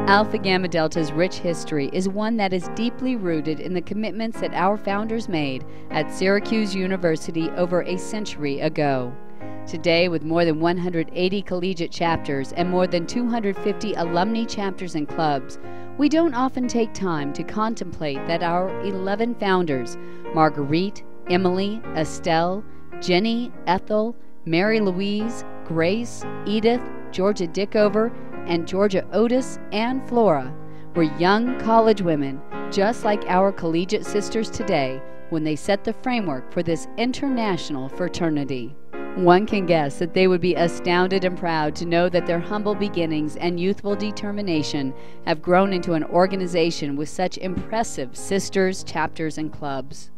Alpha Gamma Delta's rich history is one that is deeply rooted in the commitments that our founders made at Syracuse University over a century ago. Today, with more than 180 collegiate chapters and more than 250 alumni chapters and clubs, we don't often take time to contemplate that our 11 founders, Marguerite, Emily, Estelle, Jenny, Ethel, Mary Louise, Grace, Edith, Georgia Dickover, and Georgia Otis and Flora, were young college women just like our collegiate sisters today when they set the framework for this international fraternity. One can guess that they would be astounded and proud to know that their humble beginnings and youthful determination have grown into an organization with such impressive sisters, chapters, and clubs.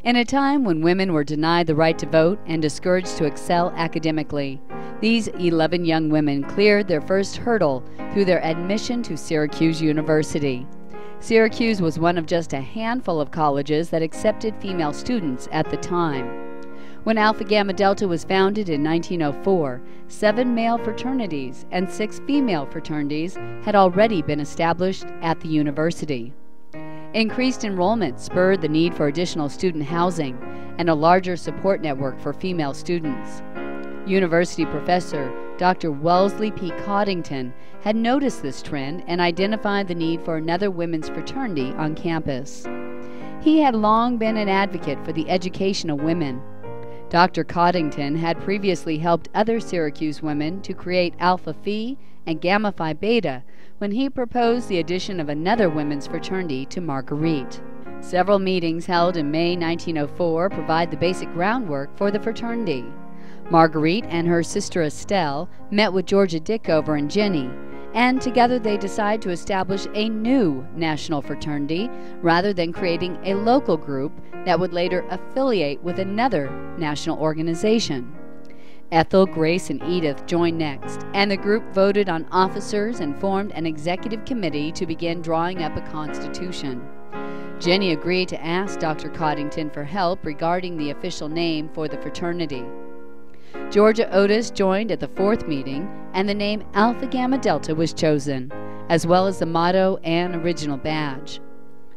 In a time when women were denied the right to vote and discouraged to excel academically, these 11 young women cleared their first hurdle through their admission to Syracuse University. Syracuse was one of just a handful of colleges that accepted female students at the time. When Alpha Gamma Delta was founded in 1904, 7 male fraternities and 6 female fraternities had already been established at the university. Increased enrollment spurred the need for additional student housing and a larger support network for female students. University professor Dr. Wellesley P. Coddington had noticed this trend and identified the need for another women's fraternity on campus. He had long been an advocate for the education of women. Dr. Coddington had previously helped other Syracuse women to create Alpha Phi and Gamma Phi Beta when he proposed the addition of another women's fraternity to Marguerite. Several meetings held in May 1904 provide the basic groundwork for the fraternity. Marguerite and her sister Estelle met with Georgia Dickover and Jenny, and together they decide to establish a new national fraternity rather than creating a local group that would later affiliate with another national organization. Ethel, Grace, and Edith joined next, and the group voted on officers and formed an executive committee to begin drawing up a constitution. Jenny agreed to ask Dr. Coddington for help regarding the official name for the fraternity. Georgia Otis joined at the 4th meeting, and the name Alpha Gamma Delta was chosen, as well as the motto and original badge.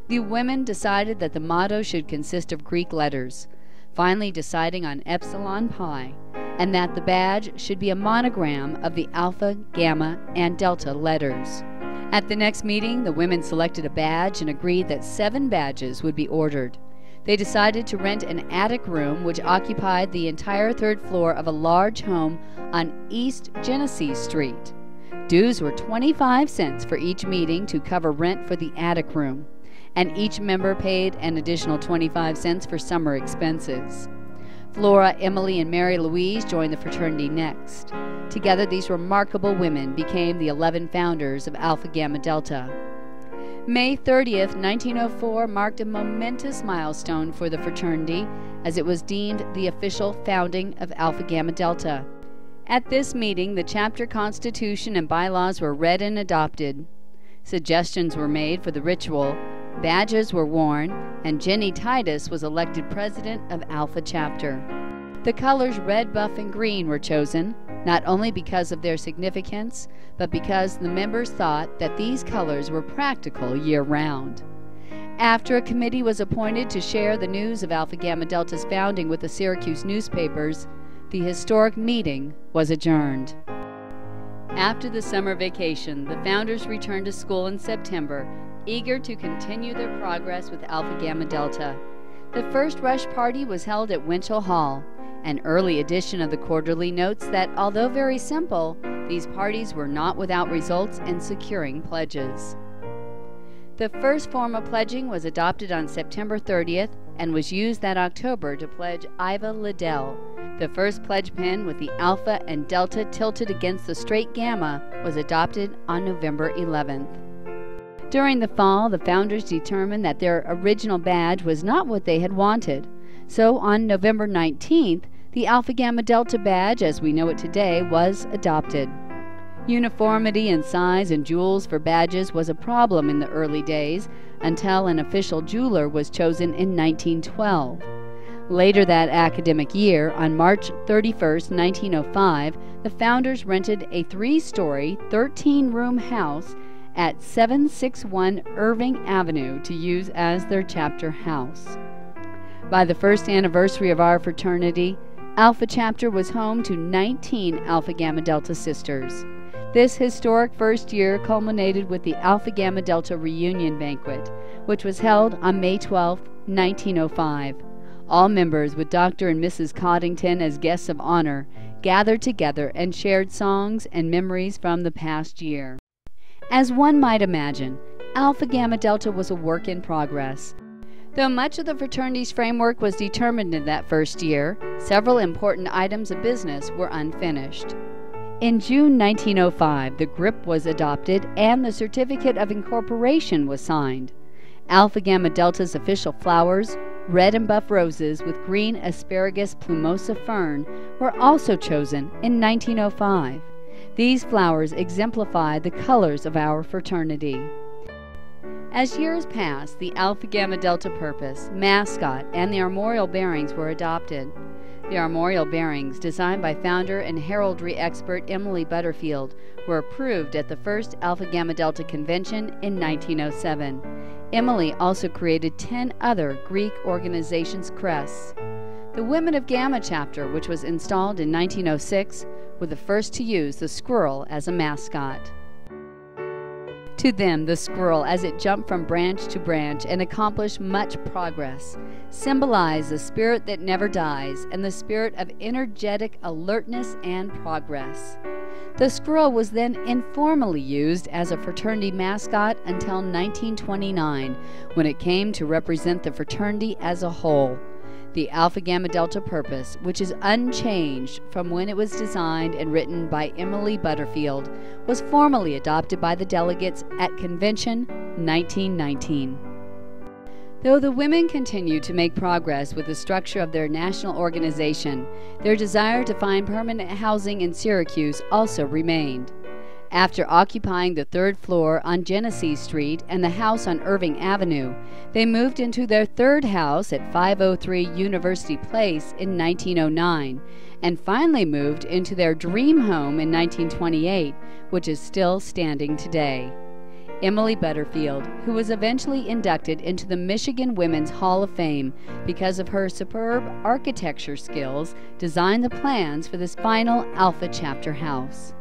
The women decided that the motto should consist of Greek letters, finally deciding on Epsilon Pi, and that the badge should be a monogram of the Alpha, Gamma, and Delta letters. At the next meeting, the women selected a badge and agreed that 7 badges would be ordered. They decided to rent an attic room which occupied the entire 3rd floor of a large home on East Genesee Street. Dues were 25 cents for each meeting to cover rent for the attic room, and each member paid an additional 25 cents for summer expenses. Flora, Emily, and Mary Louise joined the fraternity next. Together, these remarkable women became the 11 founders of Alpha Gamma Delta. May 30th, 1904 marked a momentous milestone for the fraternity as it was deemed the official founding of Alpha Gamma Delta. At this meeting, the chapter constitution and bylaws were read and adopted. Suggestions were made for the ritual, badges were worn, and Jenny Titus was elected president of Alpha Chapter. The colors red, buff, and green were chosen, not only because of their significance, but because the members thought that these colors were practical year-round. After a committee was appointed to share the news of Alpha Gamma Delta's founding with the Syracuse newspapers, the historic meeting was adjourned. After the summer vacation, the founders returned to school in September, eager to continue their progress with Alpha Gamma Delta. The first rush party was held at Winchell Hall. An early edition of the Quarterly notes that, although very simple, these parties were not without results in securing pledges. The first form of pledging was adopted on September 30th and was used that October to pledge Iva Liddell. The first pledge pin with the Alpha and Delta tilted against the straight Gamma was adopted on November 11th. During the fall, the founders determined that their original badge was not what they had wanted. So on November 19th, the Alpha Gamma Delta badge, as we know it today, was adopted. Uniformity in size and jewels for badges was a problem in the early days until an official jeweler was chosen in 1912. Later that academic year, on March 31st, 1905, the founders rented a 3-story, 13-room house at 761 Irving Avenue to use as their chapter house. By the first anniversary of our fraternity, Alpha Chapter was home to 19 Alpha Gamma Delta sisters. This historic first year culminated with the Alpha Gamma Delta Reunion Banquet, which was held on May 12, 1905. All members, with Dr. and Mrs. Coddington as guests of honor, gathered together and shared songs and memories from the past year. As one might imagine, Alpha Gamma Delta was a work in progress. Though much of the fraternity's framework was determined in that first year, several important items of business were unfinished. In June 1905, the GRIP was adopted and the Certificate of Incorporation was signed. Alpha Gamma Delta's official flowers, red and buff roses with green asparagus plumosa fern, were also chosen in 1905. These flowers exemplify the colors of our fraternity. As years passed, the Alpha Gamma Delta purpose, mascot, and the armorial bearings were adopted. The armorial bearings, designed by founder and heraldry expert Emily Butterfield, were approved at the first Alpha Gamma Delta convention in 1907. Emily also created 10 other Greek organizations' crests. The Women of Gamma chapter, which was installed in 1906, were the first to use the squirrel as a mascot. To them, the squirrel, as it jumped from branch to branch and accomplished much progress, symbolized the spirit that never dies and the spirit of energetic alertness and progress. The squirrel was then informally used as a fraternity mascot until 1929, when it came to represent the fraternity as a whole. The Alpha Gamma Delta purpose, which is unchanged from when it was designed and written by Emily Butterfield, was formally adopted by the delegates at Convention 1919. Though the women continued to make progress with the structure of their national organization, their desire to find permanent housing in Syracuse also remained. After occupying the third floor on Genesee Street and the house on Irving Avenue, they moved into their third house at 503 University Place in 1909, and finally moved into their dream home in 1928, which is still standing today. Emily Butterfield, who was eventually inducted into the Michigan Women's Hall of Fame because of her superb architecture skills, designed the plans for this final Alpha Chapter house.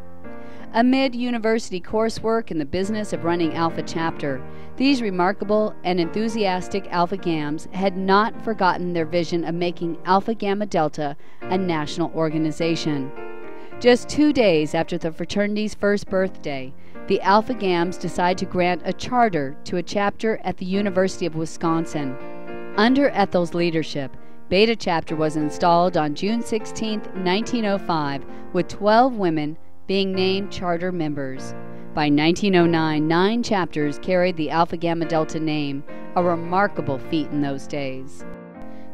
Amid university coursework in the business of running Alpha Chapter, these remarkable and enthusiastic Alpha Gams had not forgotten their vision of making Alpha Gamma Delta a national organization. Just 2 days after the fraternity's first birthday, the Alpha Gams decide to grant a charter to a chapter at the University of Wisconsin. Under Ethel's leadership, Beta Chapter was installed on June 16, 1905, with 12 women being named charter members. By 1909, 9 chapters carried the Alpha Gamma Delta name, a remarkable feat in those days.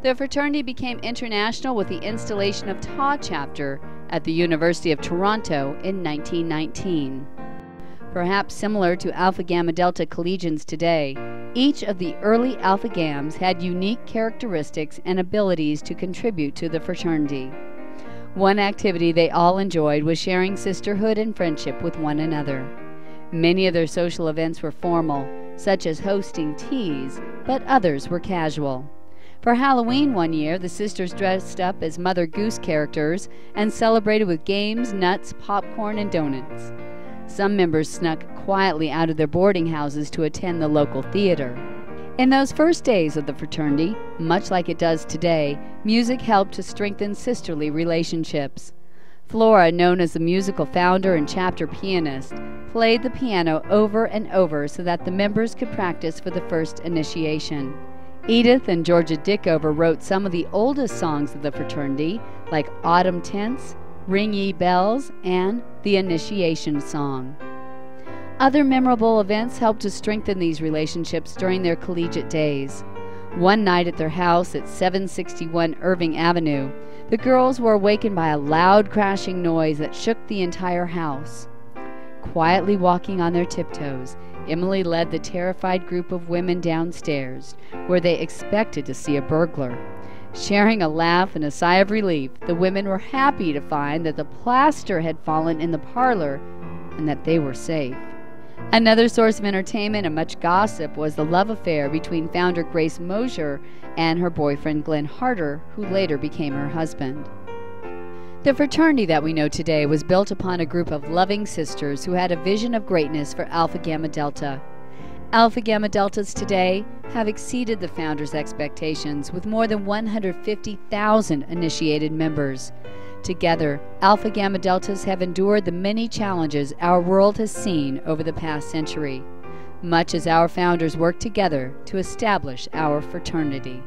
The fraternity became international with the installation of Tau Chapter at the University of Toronto in 1919. Perhaps similar to Alpha Gamma Delta collegians today, each of the early Alpha Gams had unique characteristics and abilities to contribute to the fraternity. One activity they all enjoyed was sharing sisterhood and friendship with one another. Many of their social events were formal, such as hosting teas, but others were casual. For Halloween one year, the sisters dressed up as Mother Goose characters and celebrated with games, nuts, popcorn, and donuts. Some members snuck quietly out of their boarding houses to attend the local theater. In those first days of the fraternity, much like it does today, music helped to strengthen sisterly relationships. Flora, known as the musical founder and chapter pianist, played the piano over and over so that the members could practice for the first initiation. Edith and Georgia Dickover wrote some of the oldest songs of the fraternity, like Autumn Tints, Ring Ye Bells, and the Initiation Song. Other memorable events helped to strengthen these relationships during their collegiate days. One night at their house at 761 Irving Avenue, the girls were awakened by a loud crashing noise that shook the entire house. Quietly walking on their tiptoes, Emily led the terrified group of women downstairs, where they expected to see a burglar. Sharing a laugh and a sigh of relief, the women were happy to find that the plaster had fallen in the parlor and that they were safe. Another source of entertainment and much gossip was the love affair between founder Grace Mosier and her boyfriend Glenn Harder, who later became her husband. The fraternity that we know today was built upon a group of loving sisters who had a vision of greatness for Alpha Gamma Delta. Alpha Gamma Deltas today have exceeded the founders' expectations with more than 150,000 initiated members. Together, Alpha Gamma Deltas have endured the many challenges our world has seen over the past century, much as our founders worked together to establish our fraternity.